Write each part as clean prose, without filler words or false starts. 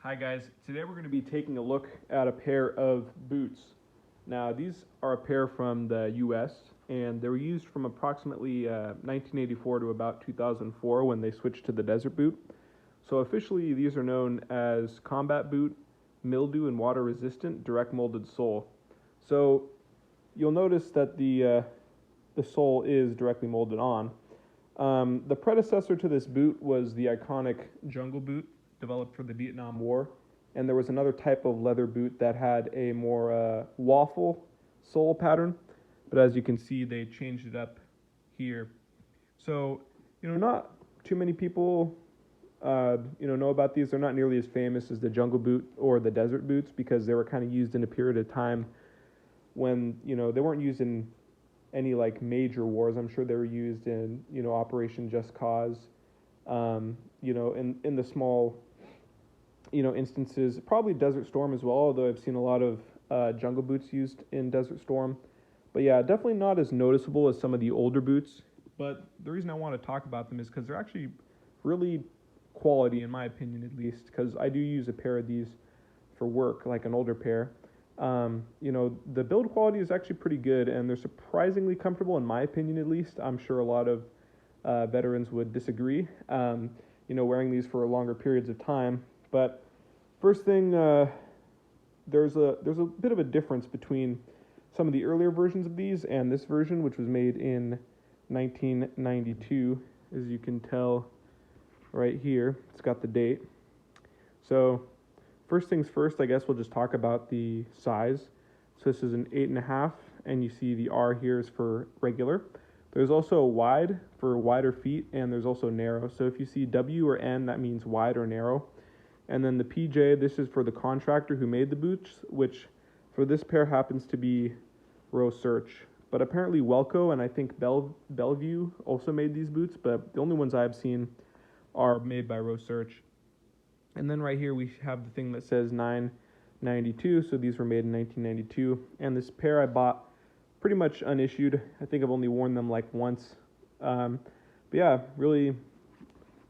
Hi guys, today we're going to be taking a look at a pair of boots. Now these are a pair from the US and they were used from approximately 1984 to about 2004 when they switched to the desert boot. So officially these are known as combat boot, mildew and water resistant direct molded sole. So you'll notice that the sole is directly molded on. The predecessor to this boot was the iconic jungle boot developed for the Vietnam War, and there was another type of leather boot that had a more waffle sole pattern, but as you can see, they changed it up here. So, not too many people, know about these. They're not nearly as famous as the jungle boot or the desert boots because they were kind of used in a period of time when, they weren't used in any like major wars. I'm sure they were used in, Operation Just Cause, in the small, instances, probably Desert Storm as well, although I've seen a lot of jungle boots used in Desert Storm. But yeah, definitely not as noticeable as some of the older boots. But the reason I want to talk about them is because they're actually really quality, in my opinion at least, because I do use a pair of these for work, like an older pair. The build quality is actually pretty good, and they're surprisingly comfortable, in my opinion at least. I'm sure a lot of veterans would disagree, wearing these for longer periods of time. But first thing, there's a bit of a difference between some of the earlier versions of these and this version, which was made in 1992, as you can tell right here. It's got the date. So first things first, I guess we'll just talk about the size. So this is an 8.5, and you see the R here is for regular. There's also a wide for wider feet, and there's also narrow. So if you see W or N, that means wide or narrow. And then the PJ, this is for the contractor who made the boots, which for this pair happens to be Row Search. But apparently Welco and I think Bellevue also made these boots, but the only ones I've seen are made by Row Search. And then right here we have the thing that says 992, so these were made in 1992. And this pair I bought pretty much unissued. I think I've only worn them like once. But yeah, really,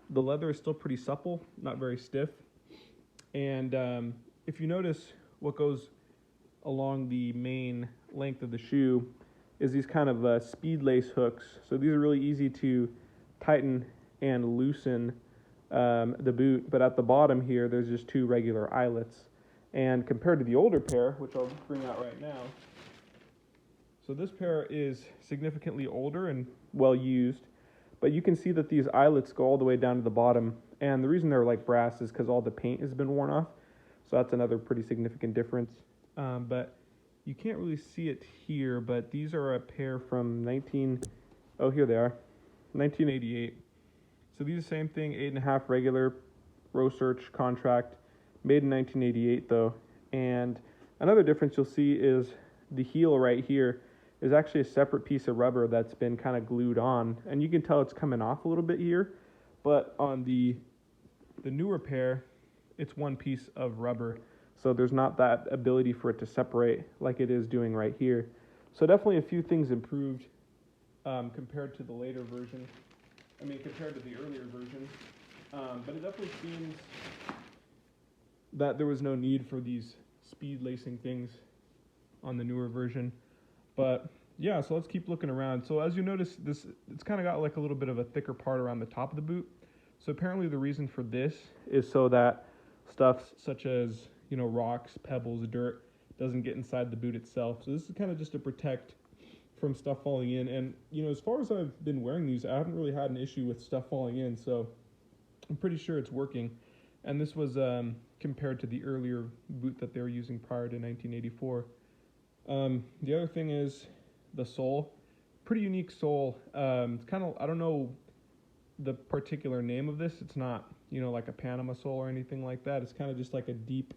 the leather is still pretty supple, not very stiff. And if you notice, what goes along the main length of the shoe is these kind of speed lace hooks. So these are really easy to tighten and loosen the boot, but at the bottom here, there's just two regular eyelets. And compared to the older pair, which I'll bring out right now, so this pair is significantly older and well used, but you can see that these eyelets go all the way down to the bottom, and the reason they're like brass is because all the paint has been worn off, so that's another pretty significant difference. But you can't really see it here, but these are a pair from here they are, 1988. So these are the same thing, 8.5 regular, Row Search contract, made in 1988 though. And another difference you'll see is the heel right here is actually a separate piece of rubber that's been kind of glued on. And you can tell it's coming off a little bit here, but on the newer pair, it's one piece of rubber. So there's not that ability for it to separate like it is doing right here. So definitely a few things improved compared to the later version. Compared to the earlier version. But it definitely seems that there was no need for these speed lacing things on the newer version. But yeah, so let's keep looking around. So as you notice, it's kind of got like a little bit of a thicker part around the top of the boot. So apparently the reason for this is so that stuff such as, rocks, pebbles, dirt doesn't get inside the boot itself. So this is kind of just to protect from stuff falling in. And as far as I've been wearing these, I haven't really had an issue with stuff falling in, so I'm pretty sure it's working. And this was compared to the earlier boot that they were using prior to 1984. The other thing is the sole. Pretty unique sole. It's kind of, I don't know the particular name of this. It's not like a Panama sole or anything like that. It's kind of just like a deep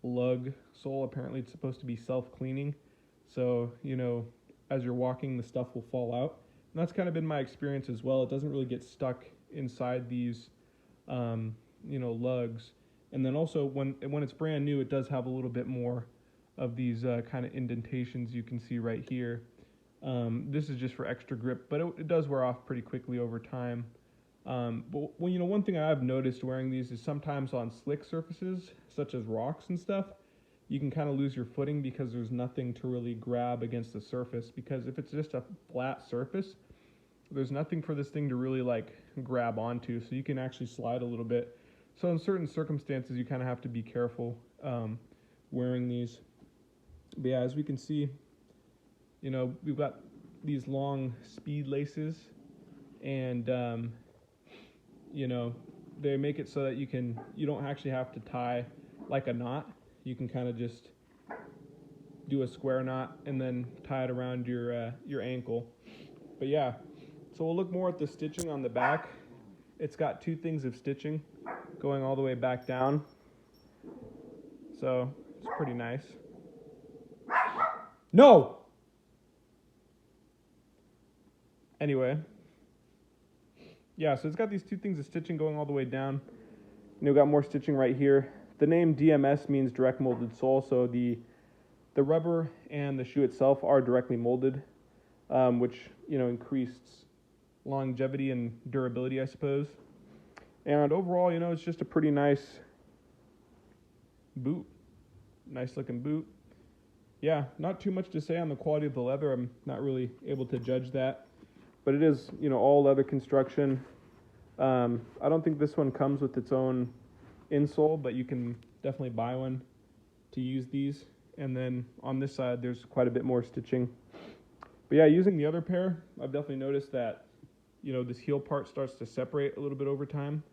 lug sole. Apparently it's supposed to be self-cleaning, so as you're walking, the stuff will fall out. And that's kind of been my experience as well. It doesn't really get stuck inside these, lugs. And then also when it's brand new, it does have a little bit more of these kind of indentations you can see right here. This is just for extra grip, but it does wear off pretty quickly over time. But well, one thing I've noticed wearing these is sometimes on slick surfaces, such as rocks and stuff, you can kind of lose your footing because there's nothing to really grab against the surface. Because if it's just a flat surface, there's nothing for this thing to really like grab onto, so you can actually slide a little bit. So in certain circumstances, you kind of have to be careful wearing these. But yeah, as we can see, we've got these long speed laces, and they make it so that you don't actually have to tie like a knot. You can kind of just do a square knot and then tie it around your ankle. But yeah, so we'll look more at the stitching on the back. It's got two things of stitching going all the way back down, so it's pretty nice. No! Anyway, yeah, so it's got these two things of stitching going all the way down. Got more stitching right here. The name DMS means direct molded sole, so the rubber and the shoe itself are directly molded, which increased longevity and durability, I suppose. And overall, it's just a pretty nice boot. Nice looking boot. Yeah, not too much to say on the quality of the leather. I'm not really able to judge that. But it is, all leather construction. I don't think this one comes with its own insole, but you can definitely buy one to use these. And then on this side, there's quite a bit more stitching. But yeah, using the other pair, I've definitely noticed that, this heel part starts to separate a little bit over time.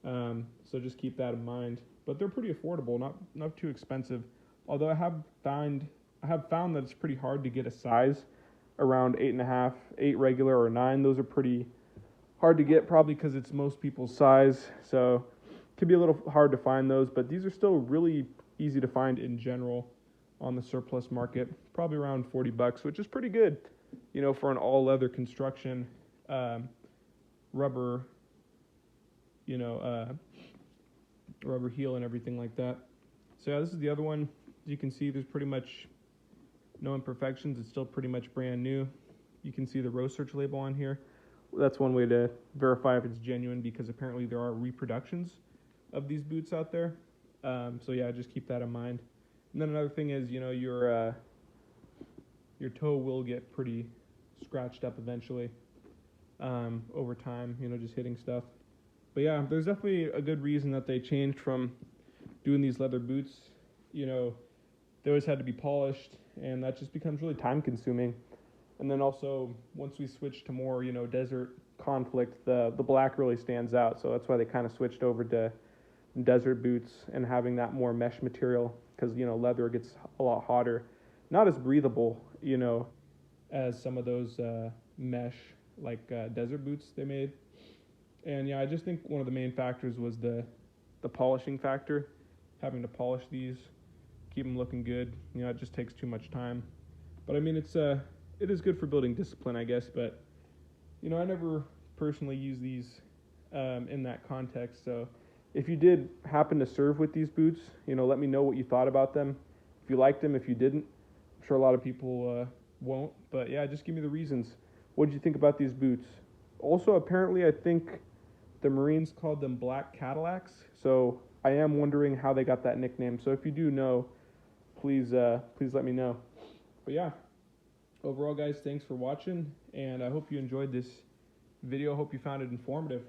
So just keep that in mind. But they're pretty affordable, not too expensive. Although I have found that it's pretty hard to get a size around 8.5, 8 regular, or 9. Those are pretty hard to get, probably because it's most people's size. So it could be a little hard to find those, but these are still really easy to find in general on the surplus market. Probably around $40, which is pretty good, for an all leather construction, rubber, rubber heel and everything like that. So yeah, this is the other one. As you can see, there's pretty much no imperfections. It's still pretty much brand new. You can see the Rose Search label on here. That's one way to verify if it's genuine, because apparently there are reproductions of these boots out there. So yeah, just keep that in mind. And then another thing is, your toe will get pretty scratched up eventually over time, just hitting stuff. But yeah, there's definitely a good reason that they changed from doing these leather boots. They always had to be polished, and that just becomes really time consuming. And then also, once we switched to more, desert conflict, the black really stands out. So that's why they kind of switched over to desert boots and having that more mesh material, because, leather gets a lot hotter. Not as breathable, as some of those mesh, like desert boots they made. And yeah, I just think one of the main factors was the polishing factor. Having to polish these, keep them looking good. It just takes too much time. But I mean, it is good for building discipline, I guess. But I never personally use these in that context. So if you did happen to serve with these boots, let me know what you thought about them. If you liked them, if you didn't, I'm sure a lot of people won't. But yeah, just give me the reasons. What did you think about these boots? Also, apparently, I think the Marines called them Black Cadillacs. So I am wondering how they got that nickname. So if you do know, please let me know. But yeah, overall, guys, thanks for watching, and I hope you enjoyed this video. I hope you found it informative.